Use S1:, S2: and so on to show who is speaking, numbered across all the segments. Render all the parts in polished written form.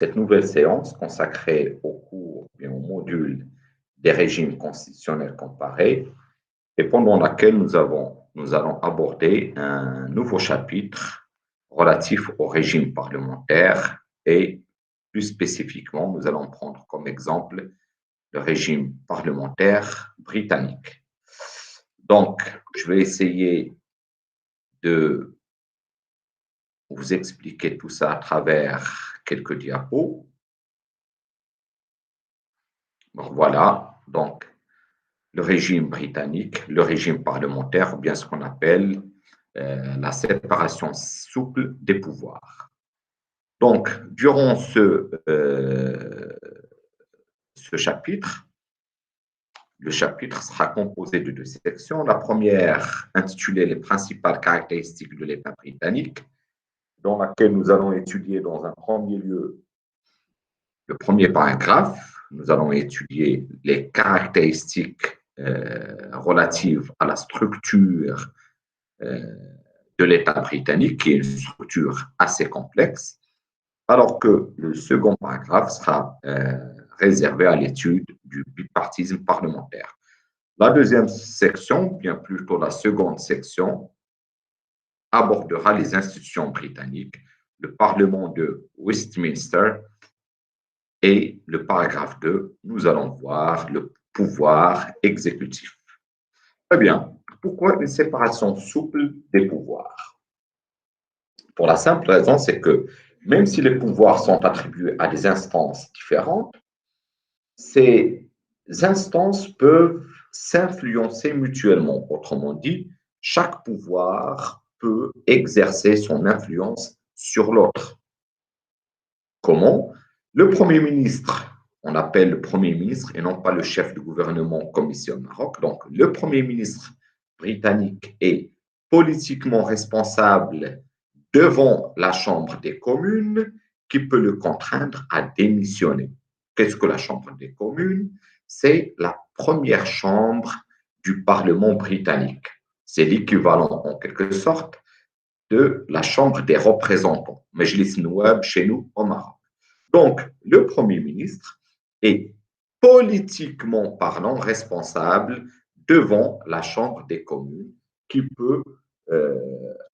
S1: cette nouvelle séance consacrée au cours, bien au module des régimes constitutionnels comparés, et pendant laquelle nous allons aborder un nouveau chapitre relatif au régime parlementaire et plus spécifiquement, nous allons prendre comme exemple le régime parlementaire britannique. Donc, je vais essayer de vous expliquer tout ça à travers quelques diapos. Donc, voilà, donc le régime britannique, le régime parlementaire, ou bien ce qu'on appelle la séparation souple des pouvoirs. Donc, durant ce chapitre, le chapitre sera composé de deux sections. La première, intitulée Les principales caractéristiques de l'État britannique, dans laquelle nous allons étudier dans un premier lieu le premier paragraphe. Nous allons étudier les caractéristiques relatives à la structure de l'État britannique, qui est une structure assez complexe, alors que le second paragraphe sera réservé à l'étude du bipartisme parlementaire. La deuxième section, bien plutôt la seconde section, abordera les institutions britanniques, le Parlement de Westminster et le paragraphe 2, nous allons voir le pouvoir exécutif. Très bien. Pourquoi une séparation souple des pouvoirs? Pour la simple raison, c'est que même si les pouvoirs sont attribués à des instances différentes, ces instances peuvent s'influencer mutuellement. Autrement dit, chaque pouvoir peut exercer son influence sur l'autre. Comment? Le Premier ministre, on appelle le Premier ministre et non pas le chef de gouvernement comme ici au Maroc. Donc, le Premier ministre britannique est politiquement responsable devant la Chambre des communes qui peut le contraindre à démissionner. Qu'est-ce que la Chambre des communes? C'est la première chambre du Parlement britannique. C'est l'équivalent, en quelque sorte, de la Chambre des représentants, Majlis Nouab chez nous au Maroc. Donc, le Premier ministre est politiquement parlant responsable devant la Chambre des communes qui peut,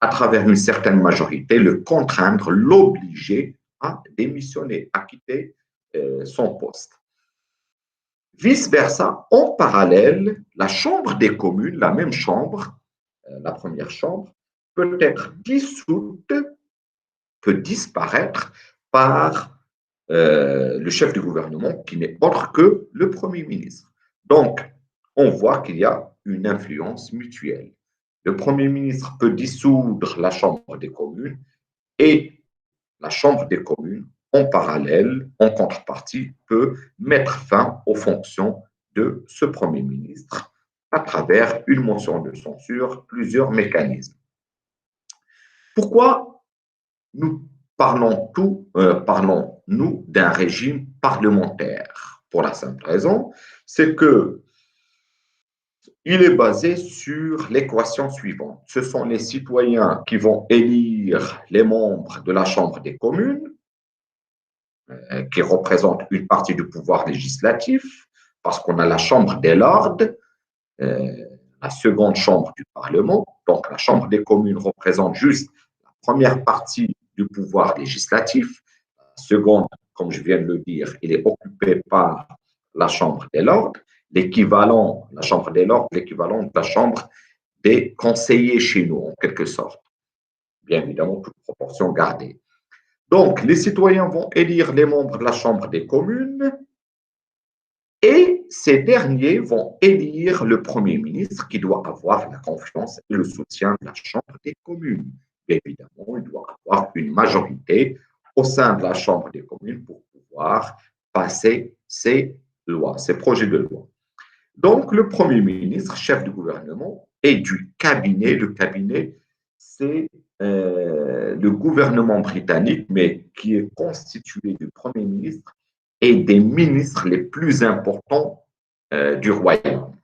S1: à travers une certaine majorité, le contraindre, l'obliger à démissionner, à quitter son poste. Vice-versa, en parallèle, la Chambre des communes, la même chambre, la première chambre, peut être dissoute, peut disparaître par le chef du gouvernement qui n'est autre que le Premier ministre. Donc, on voit qu'il y a une influence mutuelle. Le Premier ministre peut dissoudre la Chambre des communes et la Chambre des communes, en parallèle, en contrepartie, peut mettre fin aux fonctions de ce Premier ministre à travers une motion de censure, plusieurs mécanismes. Pourquoi nous parlons-nous d'un régime parlementaire? Pour la simple raison, c'est que il est basé sur l'équation suivante. Ce sont les citoyens qui vont élire les membres de la Chambre des communes, qui représentent une partie du pouvoir législatif, parce qu'on a la Chambre des Lords, la seconde chambre du Parlement. Donc, la Chambre des communes représente juste la première partie du pouvoir législatif. La seconde, comme je viens de le dire, il est occupé par la Chambre des Lords. L'équivalent, la Chambre des Lords, l'équivalent de la Chambre des conseillers chez nous, en quelque sorte. Bien évidemment, toute proportion gardée. Donc, les citoyens vont élire les membres de la Chambre des communes et ces derniers vont élire le Premier ministre qui doit avoir la confiance et le soutien de la Chambre des communes. Bien évidemment, il doit avoir une majorité au sein de la Chambre des communes pour pouvoir passer ces lois, ces projets de loi. Donc, le Premier ministre, chef du gouvernement, et du cabinet. Le cabinet, c'est le gouvernement britannique, mais qui est constitué du Premier ministre et des ministres les plus importants du royaume.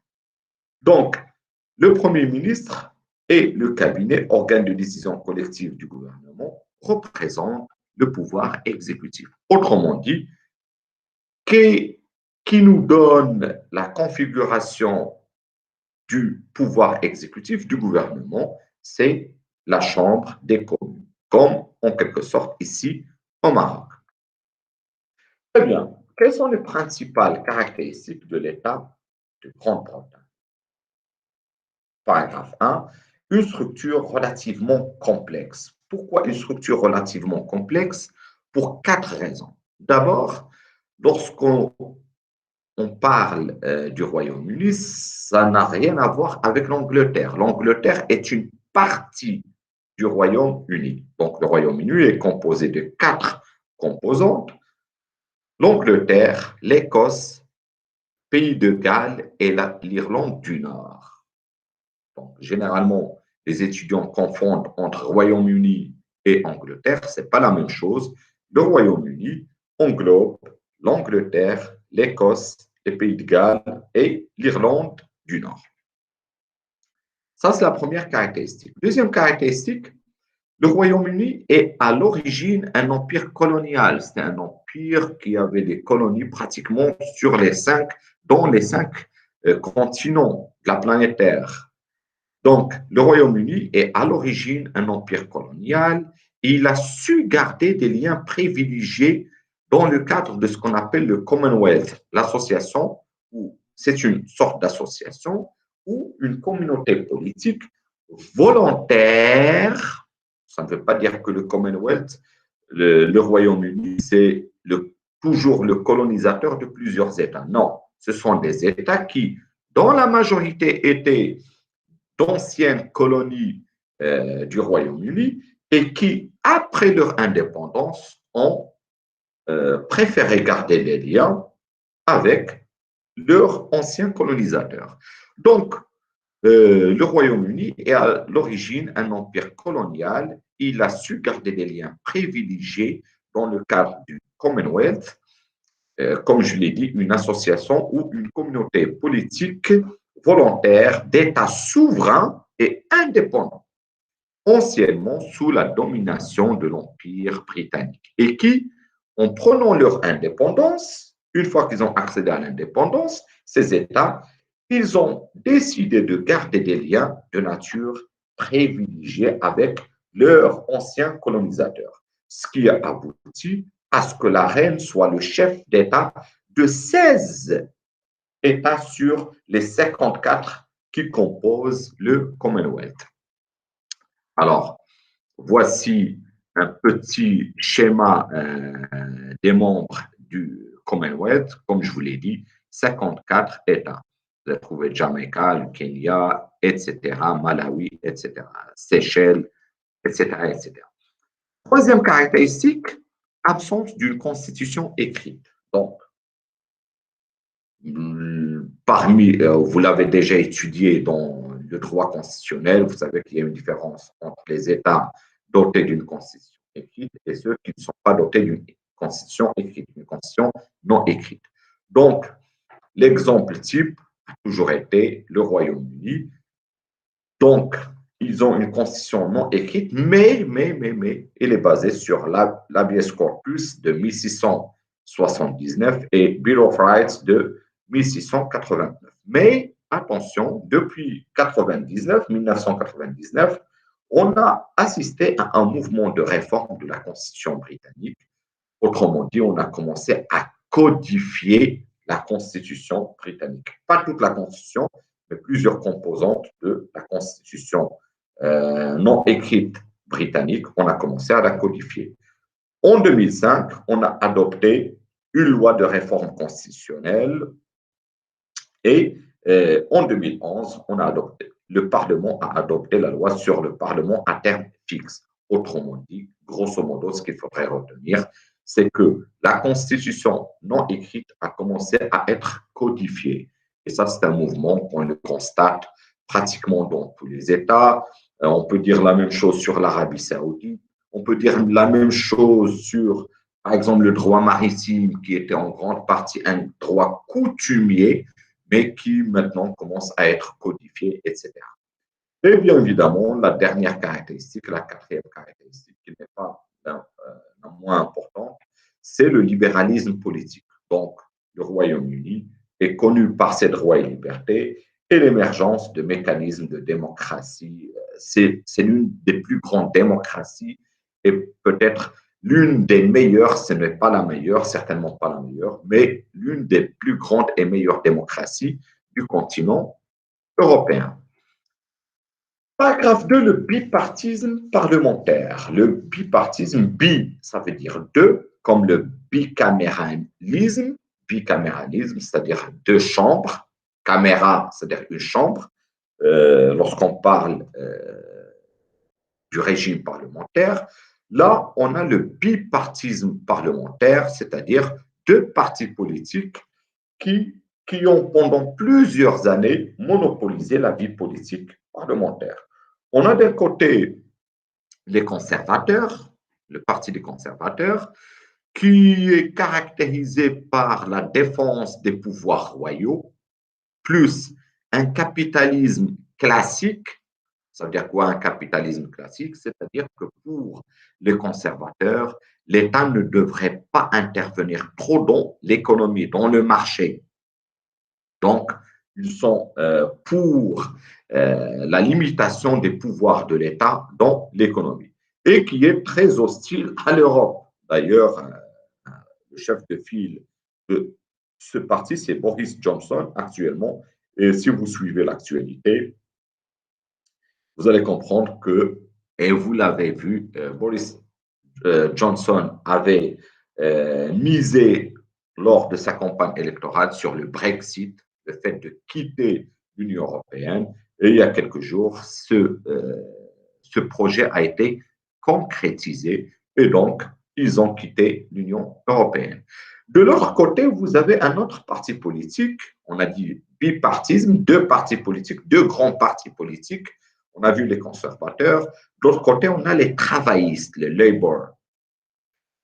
S1: Donc, le Premier ministre et le cabinet, organe de décision collective du gouvernement, représentent le pouvoir exécutif. Autrement dit, qui nous donne la configuration du pouvoir exécutif du gouvernement, c'est la Chambre des communes, comme en quelque sorte ici au Maroc. Très bien. Quelles sont les principales caractéristiques de l'État de Grande-Bretagne? Paragraphe 1, une structure relativement complexe. Pourquoi une structure relativement complexe? Pour 4 raisons. D'abord, lorsqu'on parle du Royaume-Uni, ça n'a rien à voir avec l'Angleterre. L'Angleterre est une partie du Royaume-Uni. Donc, le Royaume-Uni est composé de 4 composantes: l'Angleterre, l'Écosse, Pays de Galles et l'Irlande du Nord. Donc, généralement, les étudiants confondent entre Royaume-Uni et Angleterre. Ce n'est pas la même chose. Le Royaume-Uni englobe l'Angleterre, l'Écosse, les Pays de Galles et l'Irlande du Nord. Ça, c'est la première caractéristique. Deuxième caractéristique, le Royaume-Uni est à l'origine un empire colonial. C'était un empire qui avait des colonies pratiquement dans les 5 continents de la planète Terre. Donc, le Royaume-Uni est à l'origine un empire colonial et il a su garder des liens privilégiés dans le cadre de ce qu'on appelle le Commonwealth, l'association, où c'est une sorte d'association où une communauté politique volontaire, ça ne veut pas dire que le Commonwealth, le Royaume-Uni, c'est toujours le colonisateur de plusieurs États. Non, ce sont des États qui, dans la majorité, étaient d'anciennes colonies du Royaume-Uni et qui, après leur indépendance, ont préféré garder les liens avec leurs anciens colonisateurs. Donc, le Royaume-Uni est à l'origine un empire colonial. Il a su garder des liens privilégiés dans le cadre du Commonwealth, comme je l'ai dit, une association ou une communauté politique volontaire d'États souverains et indépendants, anciennement sous la domination de l'Empire britannique, et qui, en prenant leur indépendance, une fois qu'ils ont accédé à l'indépendance, ces États, ils ont décidé de garder des liens de nature privilégiée avec leurs anciens colonisateurs, ce qui a abouti à ce que la reine soit le chef d'État de 16 États sur les 54 qui composent le Commonwealth. Alors, voici un petit schéma des membres du Commonwealth. Comme je vous l'ai dit, 54 États. Vous avez trouvé Jamaïca, le Kenya, etc., Malawi, etc., Seychelles, etc., etc. Troisième caractéristique, absence d'une constitution écrite. Donc, vous l'avez déjà étudié dans le droit constitutionnel, vous savez qu'il y a une différence entre les États dotés d'une constitution écrite et ceux qui ne sont pas dotés d'une constitution écrite, une constitution non écrite. Donc, l'exemple type a toujours été le Royaume-Uni. Donc, ils ont une constitution non écrite, mais elle est basée sur l'habeas corpus de 1679 et Bill of Rights de 1689. Mais attention, depuis 1999, on a assisté à un mouvement de réforme de la Constitution britannique. Autrement dit, on a commencé à codifier la Constitution britannique. Pas toute la Constitution, mais plusieurs composantes de la Constitution non écrite britannique. On a commencé à la codifier. En 2005, on a adopté une loi de réforme constitutionnelle et en 2011, le Parlement a adopté la loi sur le Parlement à terme fixe. Autrement dit, grosso modo, ce qu'il faudrait retenir, c'est que la Constitution non écrite a commencé à être codifiée. Et ça, c'est un mouvement qu'on le constate pratiquement dans tous les États. On peut dire la même chose sur l'Arabie saoudite. On peut dire la même chose sur, par exemple, le droit maritime, qui était en grande partie un droit coutumier, mais qui maintenant commence à être codifié, etc. Et bien évidemment, la dernière caractéristique, la quatrième caractéristique, qui n'est pas la moins importante, c'est le libéralisme politique. Donc, le Royaume-Uni est connu par ses droits et libertés et l'émergence de mécanismes de démocratie. C'est l'une des plus grandes démocraties et peut-être l'une des meilleures, ce n'est pas la meilleure, certainement pas la meilleure, mais l'une des plus grandes et meilleures démocraties du continent européen. Paragraphe 2, le bipartisme parlementaire. Le bipartisme, bi, ça veut dire deux, comme le bicaméralisme, c'est-à-dire deux chambres, caméra, c'est-à-dire une chambre, lorsqu'on parle du régime parlementaire. Là, on a le bipartisme parlementaire, c'est-à-dire deux partis politiques qui ont pendant plusieurs années monopolisé la vie politique parlementaire. On a d'un côté les conservateurs, le parti des conservateurs, qui est caractérisé par la défense des pouvoirs royaux, plus un capitalisme classique. Ça veut dire quoi un capitalisme classique? C'est-à-dire que pour les conservateurs, l'État ne devrait pas intervenir trop dans l'économie, dans le marché. Donc, ils sont pour la limitation des pouvoirs de l'État dans l'économie et qui est très hostile à l'Europe. D'ailleurs, le chef de file de ce parti, c'est Boris Johnson actuellement. Et si vous suivez l'actualité, vous allez comprendre que, et vous l'avez vu, Boris Johnson avait misé lors de sa campagne électorale sur le Brexit, le fait de quitter l'Union européenne. Et il y a quelques jours, ce projet a été concrétisé et donc ils ont quitté l'Union européenne. De l'autre côté, vous avez un autre parti politique, on a dit bipartisme, deux partis politiques, deux grands partis politiques. On a vu les conservateurs. De l'autre côté, on a les travaillistes, les Labour.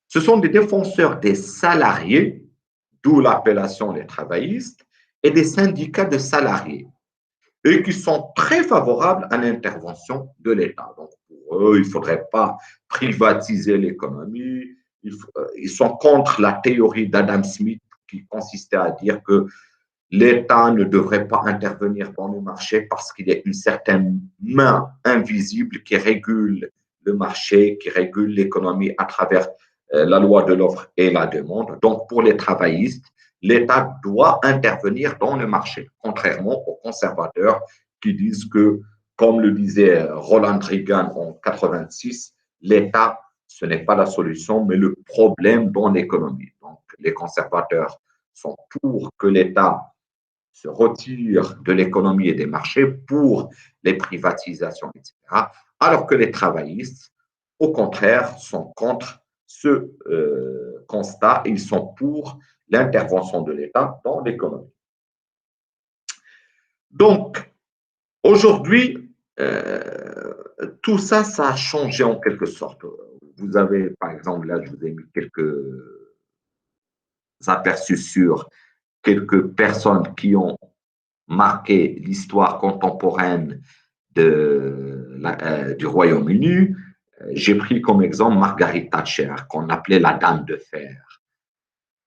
S1: Ce sont des défenseurs des salariés, d'où l'appellation des travaillistes, et des syndicats de salariés, et qui sont très favorables à l'intervention de l'État. Donc, pour eux, il ne faudrait pas privatiser l'économie. Ils sont contre la théorie d'Adam Smith qui consistait à dire que l'État ne devrait pas intervenir dans le marché parce qu'il y a une certaine main invisible qui régule le marché, qui régule l'économie à travers la loi de l'offre et la demande. Donc, pour les travaillistes, l'État doit intervenir dans le marché, contrairement aux conservateurs qui disent que, comme le disait Ronald Reagan en 86, l'État, ce n'est pas la solution, mais le problème dans l'économie. Donc, les conservateurs sont pour que l'État se retire de l'économie et des marchés pour les privatisations, etc. Alors que les travaillistes, au contraire, sont contre ce constat et ils sont pour l'intervention de l'État dans l'économie. Donc, aujourd'hui, tout ça, ça a changé en quelque sorte. Vous avez, par exemple, là, je vous ai mis quelques aperçus sur quelques personnes qui ont marqué l'histoire contemporaine du Royaume-Uni. J'ai pris comme exemple Margaret Thatcher, qu'on appelait la Dame de Fer.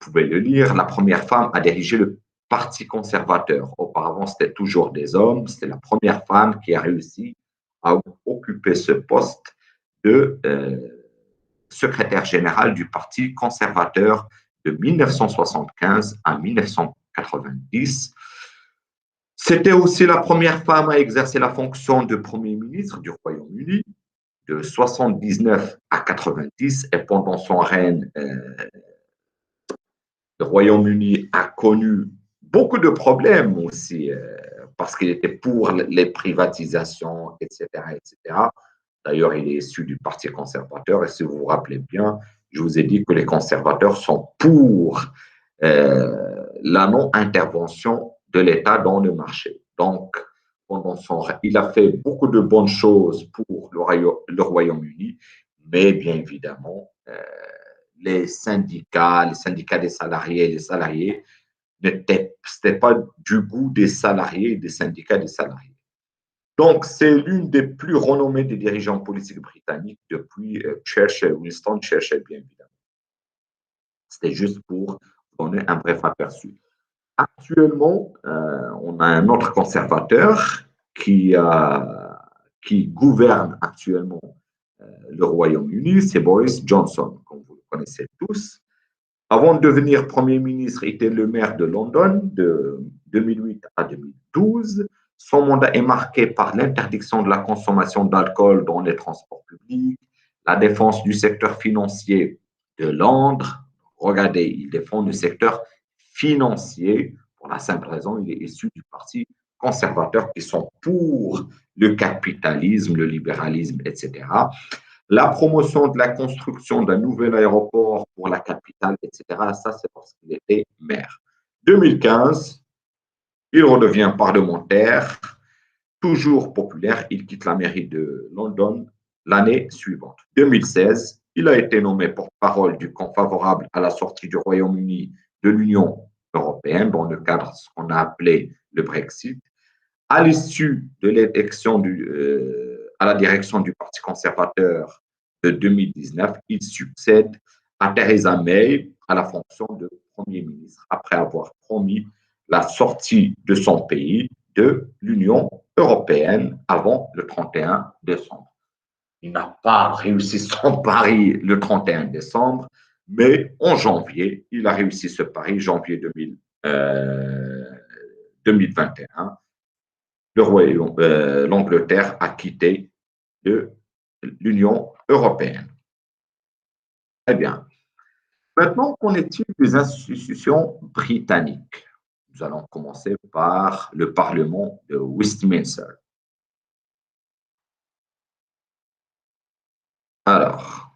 S1: Vous pouvez le lire, la première femme à diriger le Parti conservateur. Auparavant, c'était toujours des hommes. C'était la première femme qui a réussi à occuper ce poste de secrétaire général du Parti conservateur de 1975 à 1990. C'était aussi la première femme à exercer la fonction de Premier ministre du Royaume-Uni de 79 à 90 et pendant son règne, le Royaume-Uni a connu beaucoup de problèmes aussi parce qu'il était pour les privatisations, etc., etc. D'ailleurs, il est issu du Parti conservateur et si vous vous rappelez bien, je vous ai dit que les conservateurs sont pour la non-intervention de l'État dans le marché. Donc, pendant il a fait beaucoup de bonnes choses pour le Royaume-Uni, mais bien évidemment, les syndicats des salariés et les salariés, ce n'était pas du goût des salariés et des syndicats des salariés. Donc, c'est l'une des plus renommées des dirigeants politiques britanniques depuis Churchill, Winston Churchill, bien évidemment. C'était juste pour donner un bref aperçu. Actuellement, on a un autre conservateur qui gouverne actuellement le Royaume-Uni, c'est Boris Johnson, comme vous le connaissez tous. Avant de devenir Premier ministre, il était le maire de London de 2008 à 2012. Son mandat est marqué par l'interdiction de la consommation d'alcool dans les transports publics, la défense du secteur financier de Londres. Regardez, il défend le secteur financier pour la simple raison, il est issu du parti conservateur qui sont pour le capitalisme, le libéralisme, etc. La promotion de la construction d'un nouvel aéroport pour la capitale, etc., ça, c'est parce qu'il était maire. 2015, il redevient parlementaire, toujours populaire. Il quitte la mairie de London l'année suivante. 2016, il a été nommé porte-parole du camp favorable à la sortie du Royaume-Uni de l'Union européenne dans le cadre de ce qu'on a appelé le Brexit. À l'issue de l'élection à la direction du Parti conservateur de 2019, il succède à Theresa May à la fonction de Premier ministre, après avoir promis la sortie de son pays de l'Union européenne avant le 31 décembre. Il n'a pas réussi son pari le 31 décembre, mais en janvier, il a réussi ce pari, janvier 2021. L'Angleterre a quitté l'Union européenne. Très bien. Maintenant, qu'en est-il des institutions britanniques? Nous allons commencer par le Parlement de Westminster. Alors,